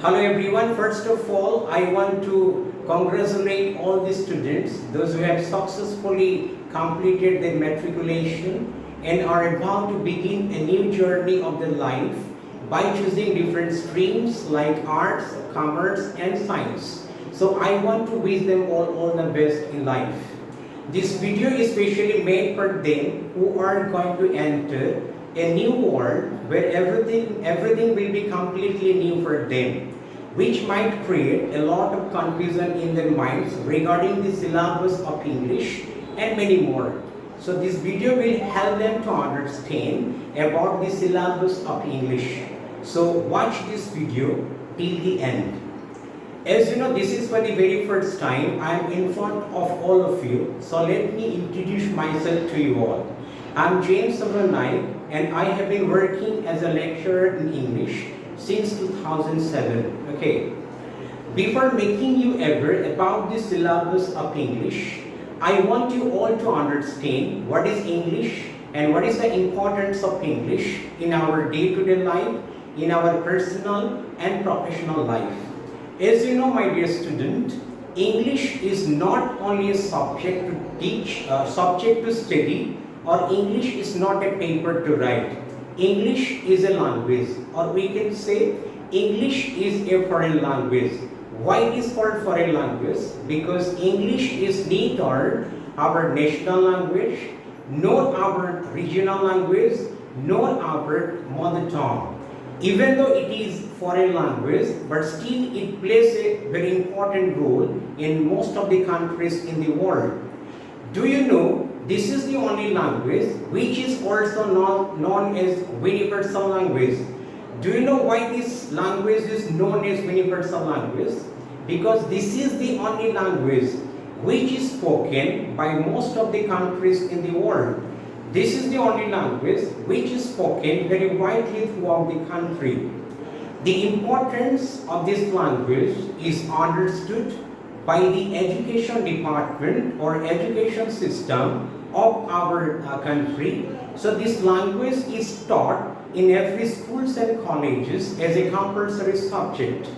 Hello everyone. First of all, I want to congratulate all the students, those who have successfully completed their matriculation and are about to begin a new journey of their life by choosing different streams like arts, commerce and science. So I want to wish them all the best in life. This video is specially made for them who are going to enter a new world where everything will be completely new for them, which might create a lot of confusion in their minds regarding the syllabus of English and many more. So this video will help them to understand about the syllabus of English. So watch this video till the end. As you know, this is for the very first time I am in front of all of you. So let me introduce myself to you all. I am James Nayak and I have been working as a lecturer in English since 2007. Okay. Before making you aware about the syllabus of English, I want you all to understand what is English and what is the importance of English in our day-to-day life, in our personal and professional life. As you know, my dear student, English is not only a subject to teach, subject to study, or English is not a paper to write. English is a language, or we can say English is a foreign language. Why it is called foreign language? Because English is neither our national language, nor our regional language, nor our mother tongue. Even though it is foreign language, but still it plays a very important role in most of the countries in the world. Do you know this is the only language which is also known as universal language? Do you know why this language is known as universal language? Because this is the only language which is spoken by most of the countries in the world. This is the only language which is spoken very widely throughout the country. The importance of this language is understood by the education department or education system of our country. So this language is taught in every schools and colleges as a compulsory subject.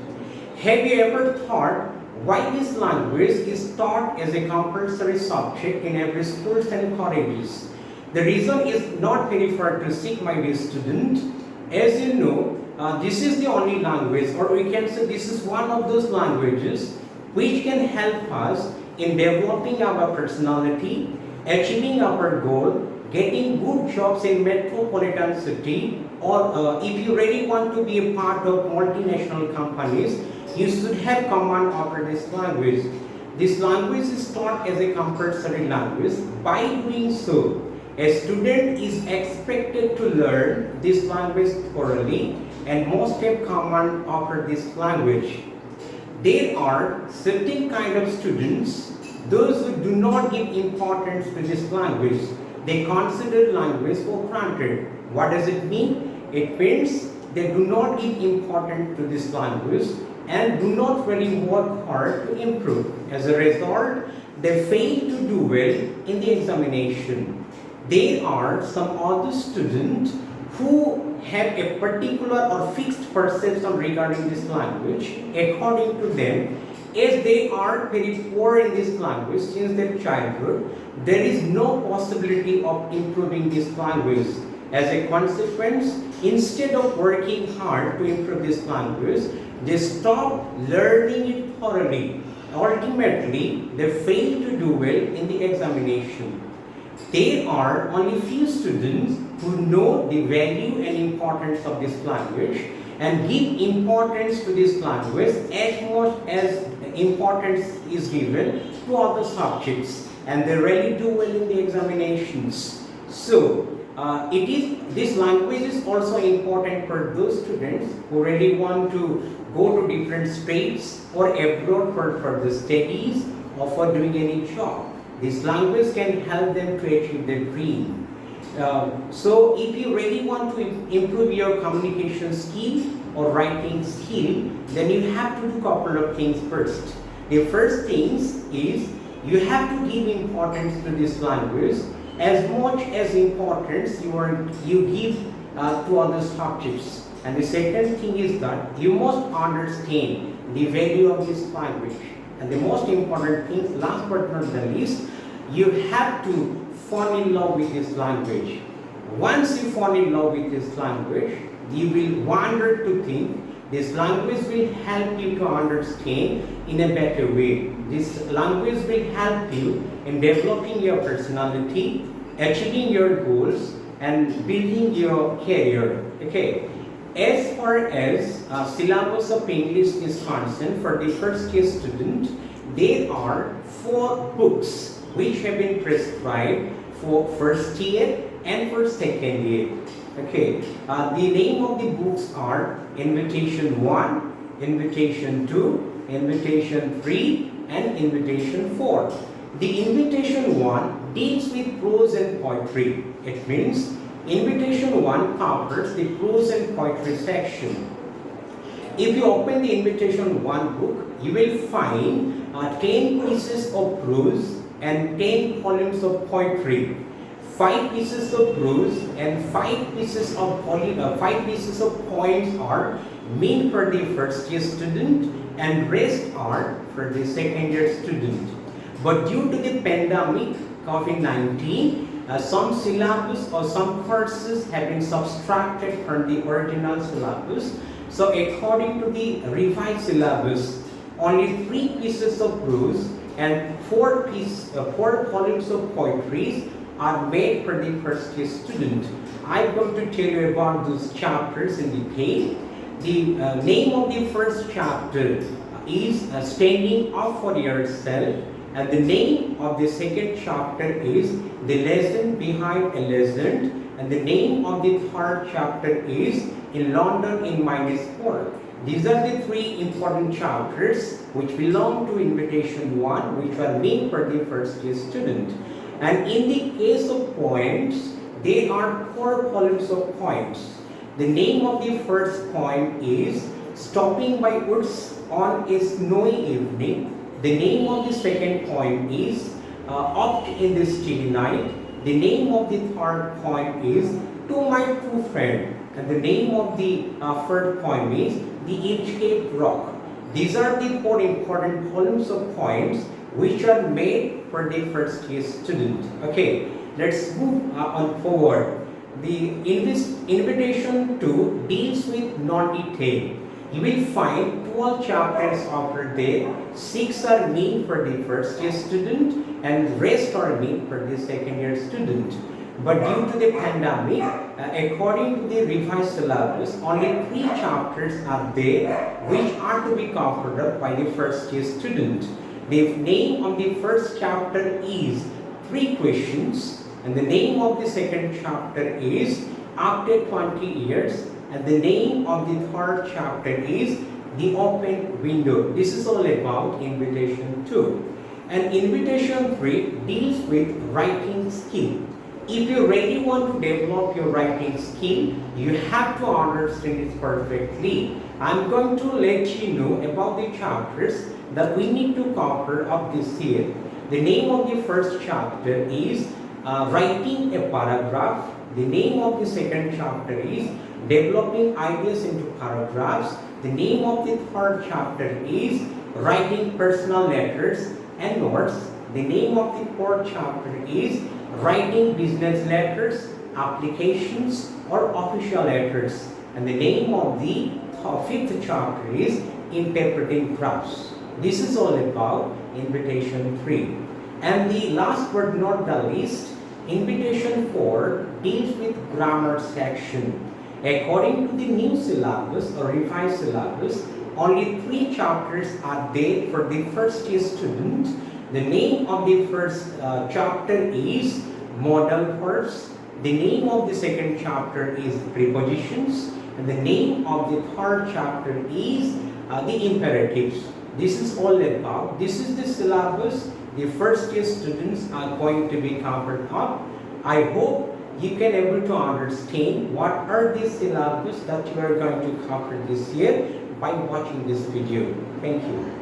Have you ever thought why this language is taught as a compulsory subject in every schools and colleges? The reason is not very far to seek, my dear student. As you know, this is the only language, or we can say this is one of those languages which can help us in developing our personality, achieving our goal, getting good jobs in metropolitan city, or if you really want to be a part of multinational companies, you should have command over this language. This language is taught as a compulsory language. By doing so, a student is expected to learn this language thoroughly, and most have command over this language. There are certain kind of students, those who do not give importance to this language. They consider language for granted. What does it mean? It means they do not give importance to this language and do not really work hard to improve. As a result, they fail to do well in the examination. There are some other students who have a particular or fixed perception regarding this language. According to them, as they are very poor in this language since their childhood, there is no possibility of improving this language. As a consequence, instead of working hard to improve this language, they stop learning it thoroughly. Ultimately, they fail to do well in the examination. There are only few students who know the value and importance of this language and give importance to this language as much as importance is given to other subjects, and they really do well in the examinations. So this language is also important for those students who really want to go to different states or abroad for further studies or for doing any job. This language can help them to achieve their dream. So if you really want to improve your communication skill or writing skill, then you have to do a couple of things first. The first thing is you have to give importance to this language as much as importance you give to other subjects. And the second thing is that you must understand the value of this language. And the most important thing, last but not the least, you have to fall in love with this language. Once you fall in love with this language, you will wonder to think this language will help you to understand in a better way. This language will help you in developing your personality, achieving your goals, and building your career. Okay. As far as syllabus of English is concerned, for the first year student, there are 4 books which have been prescribed for first year and for second year. Okay, the name of the books are Invitation 1, Invitation 2, Invitation 3, and Invitation 4. The Invitation 1 deals with prose and poetry. It means Invitation 1 covers the prose and poetry section. If you open the Invitation 1 book, you will find 10 pieces of prose and 10 volumes of poetry. 5 pieces of prose and 5 pieces of poems are meant for the first year student, and rest are for the second year student. But due to the pandemic COVID-19, some syllabus or some courses have been subtracted from the original syllabus. So according to the revised syllabus, only 3 pieces of prose and 4 volumes of poetry are made for the first year student. I'm going to tell you about those chapters in detail. The name of the first chapter is Standing Up for Yourself, and the name of the second chapter is The Lesson Behind a Lesson, and the name of the third chapter is In London in -4. These are the 3 important chapters which belong to Invitation 1, which are meant for the first year student. And in the case of poems, there are 4 volumes of poems. The name of the first poem is Stopping by Woods on a Snowy Evening. The name of the second poem is Oft in the Still Night. The name of the third poem is To My True Friend. And the name of the third poem is The Edge-Cape Rock. These are the 4 important volumes of poems which are made for the first year student. Okay, let's move on forward. The Invitation 2 deals with non-detail. You will find 12 chapters over there. 6 are meant for the first year student and rest are meant for the second year student. But due to the pandemic, according to the revised syllabus, only 3 chapters are there which are to be covered up by the first year student. The name of the first chapter is 3 Questions, and the name of the second chapter is After 20 Years, and the name of the third chapter is The Open Window. This is all about Invitation 2. And Invitation 3 deals with writing skill. If you really want to develop your writing skill, you have to understand it perfectly. I'm going to let you know about the chapters that we need to cover up this year. The name of the first chapter is Writing a Paragraph. The name of the second chapter is Developing Ideas into Paragraphs. The name of the third chapter is Writing Personal Letters and Notes. The name of the fourth chapter is Writing Business Letters, Applications, or Official Letters. And the name of the fifth chapter is Interpreting Drafts. This is all about Invitation 3. And the last but not the least, Invitation 4 deals with grammar section. According to the new syllabus or revised syllabus, only 3 chapters are there for the first year student. The name of the first chapter is Modal Verbs. The name of the second chapter is Prepositions. And the name of the third chapter is the Imperatives. This is all about, this is the syllabus the first year students are going to be covered up. I hope you can able to understand what are the syllabus that you are going to cover this year by watching this video. Thank you.